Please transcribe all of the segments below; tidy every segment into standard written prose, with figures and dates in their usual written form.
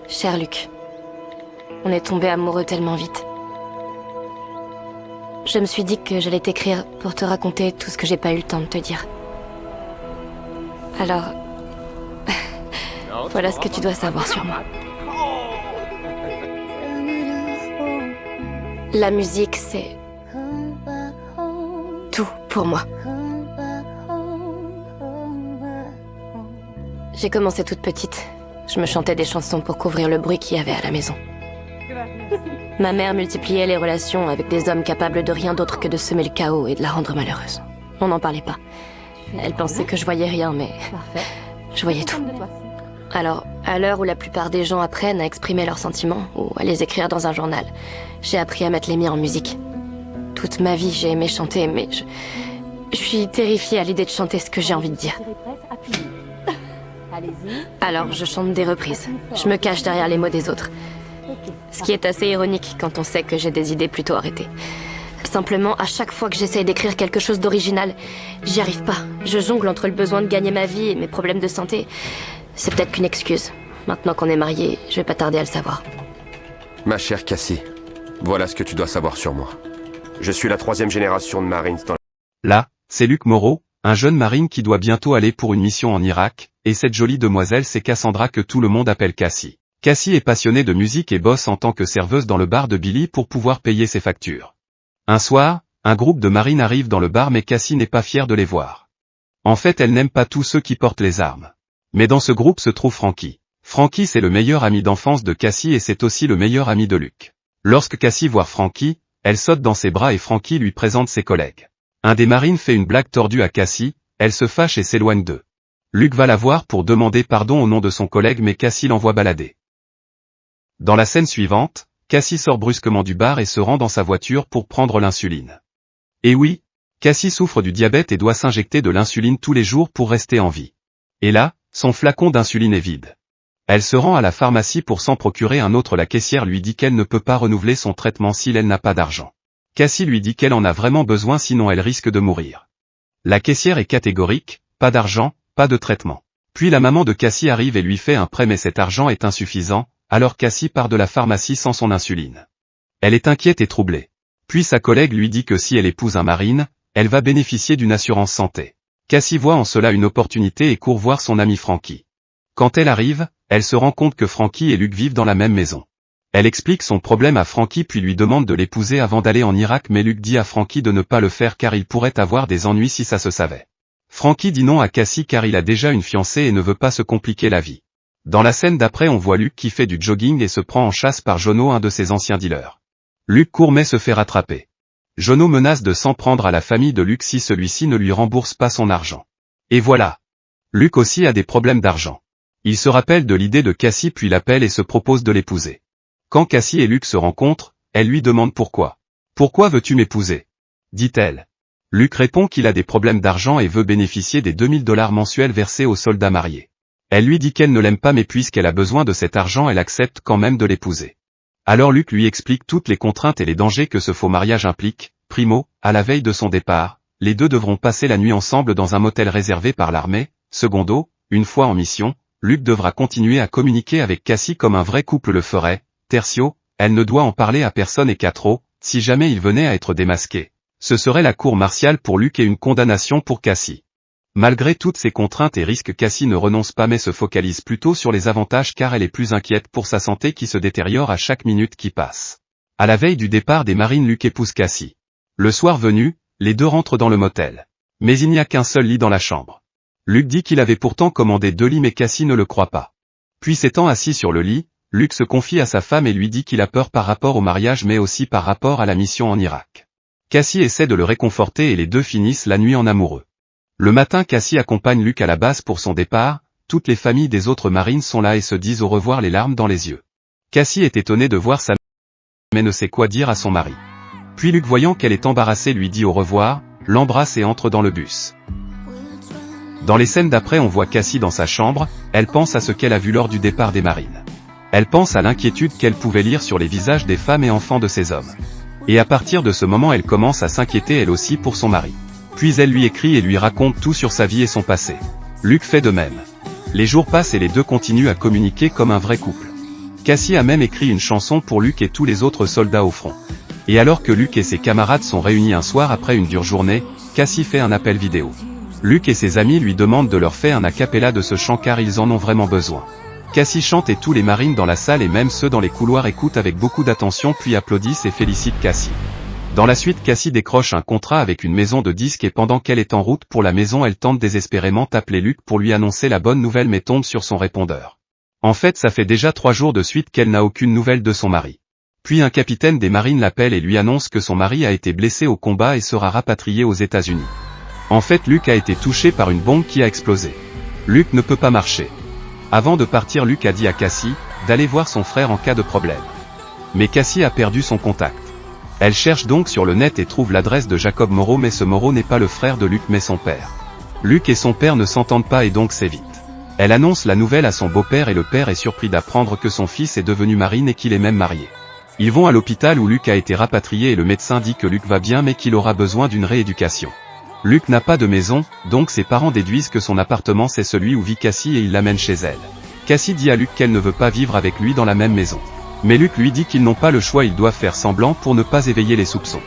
cher Luc. On est tombés amoureux tellement vite. Je me suis dit que j'allais t'écrire pour te raconter tout ce que j'ai pas eu le temps de te dire. Alors, voilà ce que tu dois savoir sur moi. La musique, c'est tout pour moi. J'ai commencé toute petite. Je me chantais des chansons pour couvrir le bruit qu'il y avait à la maison. Ma mère multipliait les relations avec des hommes capables de rien d'autre que de semer le chaos et de la rendre malheureuse. On n'en parlait pas. Elle pensait que je voyais rien, mais je voyais tout. Alors, à l'heure où la plupart des gens apprennent à exprimer leurs sentiments, ou à les écrire dans un journal, j'ai appris à mettre les miens en musique. Toute ma vie, j'ai aimé chanter, mais je suis terrifiée à l'idée de chanter ce que j'ai envie de dire. Alors, je chante des reprises. Je me cache derrière les mots des autres. Ce qui est assez ironique quand on sait que j'ai des idées plutôt arrêtées. Simplement, à chaque fois que j'essaye d'écrire quelque chose d'original, j'y arrive pas. Je jongle entre le besoin de gagner ma vie et mes problèmes de santé. C'est peut-être qu'une excuse. Maintenant qu'on est mariés, je vais pas tarder à le savoir. Ma chère Cassie, voilà ce que tu dois savoir sur moi. Je suis la 3e génération de Marines dans... Là, c'est Luc Moreau, un jeune marine qui doit bientôt aller pour une mission en Irak, et cette jolie demoiselle c'est Cassandra que tout le monde appelle Cassie. Cassie est passionnée de musique et bosse en tant que serveuse dans le bar de Billy pour pouvoir payer ses factures. Un soir, un groupe de marines arrive dans le bar mais Cassie n'est pas fière de les voir. En fait elle n'aime pas tous ceux qui portent les armes. Mais dans ce groupe se trouve Frankie. Frankie c'est le meilleur ami d'enfance de Cassie et c'est aussi le meilleur ami de Luc. Lorsque Cassie voit Frankie, elle saute dans ses bras et Frankie lui présente ses collègues. Un des marines fait une blague tordue à Cassie, elle se fâche et s'éloigne d'eux. Luc va la voir pour demander pardon au nom de son collègue mais Cassie l'envoie balader. Dans la scène suivante, Cassie sort brusquement du bar et se rend dans sa voiture pour prendre l'insuline. Et oui, Cassie souffre du diabète et doit s'injecter de l'insuline tous les jours pour rester en vie. Et là, son flacon d'insuline est vide. Elle se rend à la pharmacie pour s'en procurer un autre. La caissière lui dit qu'elle ne peut pas renouveler son traitement si elle n'a pas d'argent. Cassie lui dit qu'elle en a vraiment besoin sinon elle risque de mourir. La caissière est catégorique, pas d'argent, pas de traitement. Puis la maman de Cassie arrive et lui fait un prêt mais cet argent est insuffisant, alors Cassie part de la pharmacie sans son insuline. Elle est inquiète et troublée. Puis sa collègue lui dit que si elle épouse un marine, elle va bénéficier d'une assurance santé. Cassie voit en cela une opportunité et court voir son ami Frankie. Quand elle arrive, elle se rend compte que Frankie et Luc vivent dans la même maison. Elle explique son problème à Frankie puis lui demande de l'épouser avant d'aller en Irak mais Luc dit à Frankie de ne pas le faire car il pourrait avoir des ennuis si ça se savait. Frankie dit non à Cassie car il a déjà une fiancée et ne veut pas se compliquer la vie. Dans la scène d'après on voit Luc qui fait du jogging et se prend en chasse par Jono, un de ses anciens dealers. Luc court mais se fait rattraper. Jono menace de s'en prendre à la famille de Luc si celui-ci ne lui rembourse pas son argent. Et voilà. Luc aussi a des problèmes d'argent. Il se rappelle de l'idée de Cassie puis l'appelle et se propose de l'épouser. Quand Cassie et Luc se rencontrent, elle lui demande pourquoi. « Pourquoi veux-tu m'épouser ?» dit-elle. Luc répond qu'il a des problèmes d'argent et veut bénéficier des 2000 $ mensuels versés aux soldats mariés. Elle lui dit qu'elle ne l'aime pas mais puisqu'elle a besoin de cet argent elle accepte quand même de l'épouser. Alors Luc lui explique toutes les contraintes et les dangers que ce faux mariage implique. Primo, à la veille de son départ, les deux devront passer la nuit ensemble dans un motel réservé par l'armée. Secondo, une fois en mission, Luc devra continuer à communiquer avec Cassie comme un vrai couple le ferait. Tertio, elle ne doit en parler à personne et quattro, si jamais il venait à être démasqué, ce serait la cour martiale pour Luc et une condamnation pour Cassie. Malgré toutes ces contraintes et risques, Cassie ne renonce pas mais se focalise plutôt sur les avantages car elle est plus inquiète pour sa santé qui se détériore à chaque minute qui passe. À la veille du départ des marines, Luc épouse Cassie. Le soir venu, les deux rentrent dans le motel. Mais il n'y a qu'un seul lit dans la chambre. Luc dit qu'il avait pourtant commandé 2 lits mais Cassie ne le croit pas. Puis s'étant assis sur le lit, Luc se confie à sa femme et lui dit qu'il a peur par rapport au mariage mais aussi par rapport à la mission en Irak. Cassie essaie de le réconforter et les deux finissent la nuit en amoureux. Le matin, Cassie accompagne Luc à la base pour son départ, toutes les familles des autres marines sont là et se disent au revoir les larmes dans les yeux. Cassie est étonnée de voir sa mère mais ne sait quoi dire à son mari. Puis Luc, voyant qu'elle est embarrassée, lui dit au revoir, l'embrasse et entre dans le bus. Dans les scènes d'après on voit Cassie dans sa chambre, elle pense à ce qu'elle a vu lors du départ des marines. Elle pense à l'inquiétude qu'elle pouvait lire sur les visages des femmes et enfants de ces hommes. Et à partir de ce moment elle commence à s'inquiéter elle aussi pour son mari. Puis elle lui écrit et lui raconte tout sur sa vie et son passé. Luc fait de même. Les jours passent et les deux continuent à communiquer comme un vrai couple. Cassie a même écrit une chanson pour Luke et tous les autres soldats au front. Et alors que Luke et ses camarades sont réunis un soir après une dure journée, Cassie fait un appel vidéo. Luke et ses amis lui demandent de leur faire un a cappella de ce chant car ils en ont vraiment besoin. Cassie chante et tous les marines dans la salle et même ceux dans les couloirs écoutent avec beaucoup d'attention puis applaudissent et félicitent Cassie. Dans la suite, Cassie décroche un contrat avec une maison de disques et pendant qu'elle est en route pour la maison, elle tente désespérément d'appeler Luke pour lui annoncer la bonne nouvelle mais tombe sur son répondeur. En fait, ça fait déjà 3 jours de suite qu'elle n'a aucune nouvelle de son mari. Puis un capitaine des marines l'appelle et lui annonce que son mari a été blessé au combat et sera rapatrié aux États-Unis. En fait, Luke a été touché par une bombe qui a explosé. Luke ne peut pas marcher. Avant de partir, Luke a dit à Cassie d'aller voir son frère en cas de problème. Mais Cassie a perdu son contact. Elle cherche donc sur le net et trouve l'adresse de Jacob Moreau, mais ce Moreau n'est pas le frère de Luke mais son père. Luke et son père ne s'entendent pas et donc c'est vite. Elle annonce la nouvelle à son beau-père et le père est surpris d'apprendre que son fils est devenu marine et qu'il est même marié. Ils vont à l'hôpital où Luke a été rapatrié et le médecin dit que Luke va bien mais qu'il aura besoin d'une rééducation. Luke n'a pas de maison, donc ses parents déduisent que son appartement c'est celui où vit Cassie et ils l'amènent chez elle. Cassie dit à Luke qu'elle ne veut pas vivre avec lui dans la même maison. Mais Luke lui dit qu'ils n'ont pas le choix, ils doivent faire semblant pour ne pas éveiller les soupçons.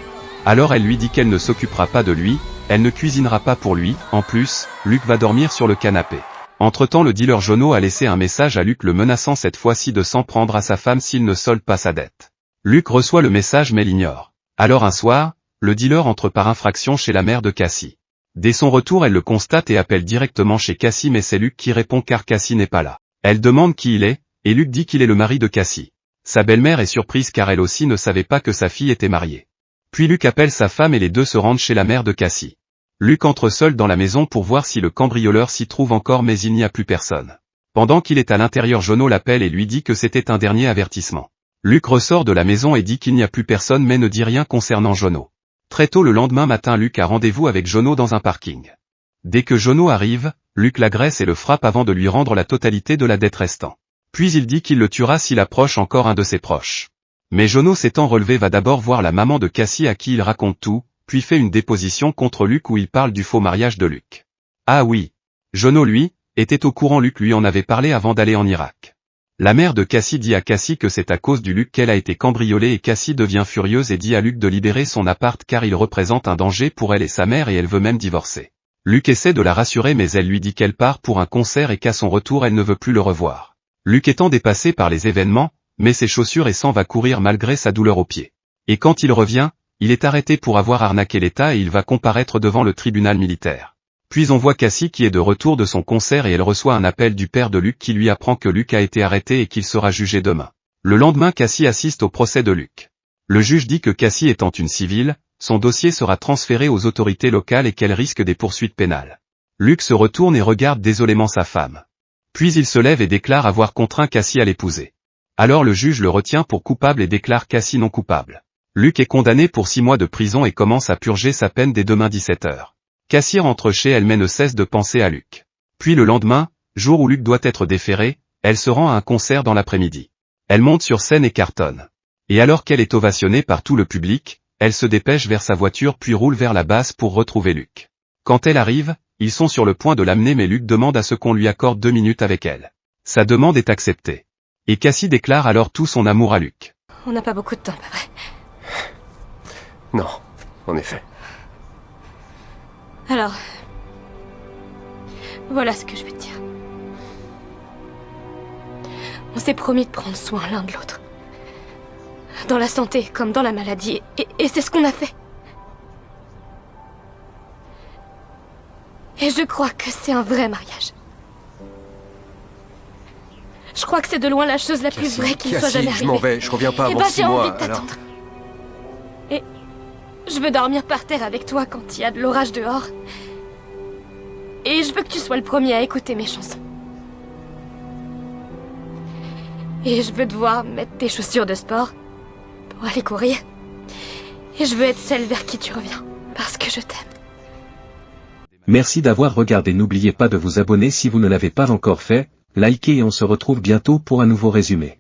Alors elle lui dit qu'elle ne s'occupera pas de lui, elle ne cuisinera pas pour lui, en plus, Luke va dormir sur le canapé. Entre-temps, le dealer Jono a laissé un message à Luke le menaçant cette fois-ci de s'en prendre à sa femme s'il ne solde pas sa dette. Luke reçoit le message mais l'ignore. Alors un soir, le dealer entre par infraction chez la mère de Cassie. Dès son retour, elle le constate et appelle directement chez Cassie mais c'est Luke qui répond car Cassie n'est pas là. Elle demande qui il est, et Luke dit qu'il est le mari de Cassie. Sa belle-mère est surprise car elle aussi ne savait pas que sa fille était mariée. Puis Luke appelle sa femme et les deux se rendent chez la mère de Cassie. Luke entre seul dans la maison pour voir si le cambrioleur s'y trouve encore mais il n'y a plus personne. Pendant qu'il est à l'intérieur, Jono l'appelle et lui dit que c'était un dernier avertissement. Luke ressort de la maison et dit qu'il n'y a plus personne mais ne dit rien concernant Jono. Très tôt le lendemain matin, Luke a rendez-vous avec Jono dans un parking. Dès que Jono arrive, Luke l'agresse et le frappe avant de lui rendre la totalité de la dette restant. Puis il dit qu'il le tuera s'il approche encore un de ses proches. Mais Jono s'étant relevé va d'abord voir la maman de Cassie à qui il raconte tout, puis fait une déposition contre Luke où il parle du faux mariage de Luke. Ah oui. Jono lui, était au courant, Luke lui en avait parlé avant d'aller en Irak. La mère de Cassie dit à Cassie que c'est à cause du Luke qu'elle a été cambriolée et Cassie devient furieuse et dit à Luke de libérer son appart car il représente un danger pour elle et sa mère et elle veut même divorcer. Luke essaie de la rassurer mais elle lui dit qu'elle part pour un concert et qu'à son retour elle ne veut plus le revoir. Luke étant dépassé par les événements, met ses chaussures et s'en va courir malgré sa douleur aux pieds. Et quand il revient, il est arrêté pour avoir arnaqué l'État et il va comparaître devant le tribunal militaire. Puis on voit Cassie qui est de retour de son concert et elle reçoit un appel du père de Luke qui lui apprend que Luke a été arrêté et qu'il sera jugé demain. Le lendemain, Cassie assiste au procès de Luke. Le juge dit que Cassie étant une civile, son dossier sera transféré aux autorités locales et qu'elle risque des poursuites pénales. Luke se retourne et regarde désolément sa femme. Puis il se lève et déclare avoir contraint Cassie à l'épouser. Alors le juge le retient pour coupable et déclare Cassie non coupable. Luke est condamné pour 6 mois de prison et commence à purger sa peine dès demain 17h. Cassie rentre chez elle mais ne cesse de penser à Luke. Puis le lendemain, jour où Luke doit être déféré, elle se rend à un concert dans l'après-midi. Elle monte sur scène et cartonne. Et alors qu'elle est ovationnée par tout le public, elle se dépêche vers sa voiture puis roule vers la base pour retrouver Luke. Quand elle arrive, ils sont sur le point de l'amener mais Luke demande à ce qu'on lui accorde 2 minutes avec elle. Sa demande est acceptée. Et Cassie déclare alors tout son amour à Luke. On n'a pas beaucoup de temps, pas vrai? Non, en effet. Alors, voilà ce que je vais te dire. On s'est promis de prendre soin l'un de l'autre. Dans la santé comme dans la maladie, et c'est ce qu'on a fait. Et je crois que c'est un vrai mariage. Je crois que c'est de loin la chose la plus vraie qui soit jamais arrivée. Je m'en vais, je reviens pas avant 6 mois. J'ai envie de t'attendre. Et je veux dormir par terre avec toi quand il y a de l'orage dehors. Et je veux que tu sois le premier à écouter mes chansons. Et je veux te voir mettre tes chaussures de sport pour aller courir. Et je veux être celle vers qui tu reviens, parce que je t'aime. Merci d'avoir regardé, n'oubliez pas de vous abonner si vous ne l'avez pas encore fait, likez et on se retrouve bientôt pour un nouveau résumé.